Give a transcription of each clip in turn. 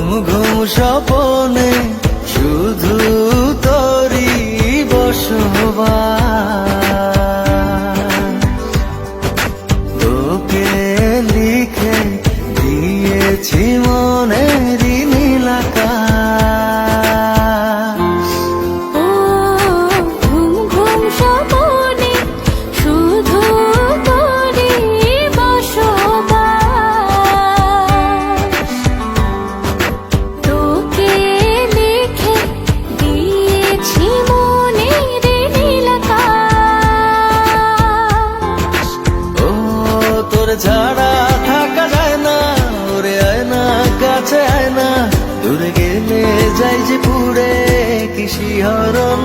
ঘুম স্বপনে শুধু তোরই বসবাস, তোকে লিখে দিয়েছি মনের নীল আকাশ। ও ঘুম ঘুম স্বপনে শুধু তোরই বসবাস, তোকে লিখে দিয়েছি মনের নীল আকাশ। ও তোর ছাড়া থাকা যায় না, ওরে আয় না কাছে আয় না, দূরে গেলে যাই যে পুরে কি শিহরণ।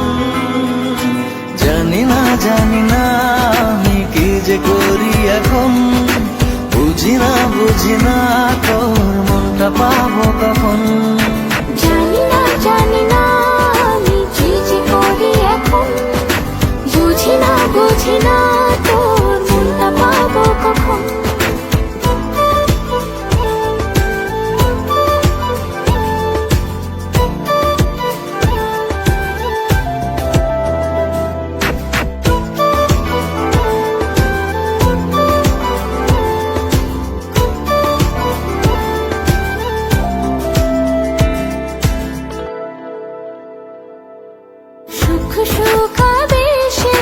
জানি না আমি কি যে করি এখন, বুঝি না তোর মনটা পাবো কখন। জানি না আমি কি যে করি এখন, বুঝি না তোর মনটা পাবো কখন। সুখ সুখাবেশে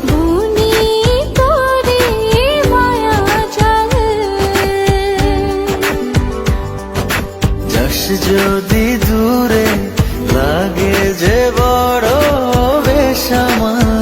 বুনি তোরে মায়া জাল, যাস যদি দূরে লাগে যে বড় বেশ আমার।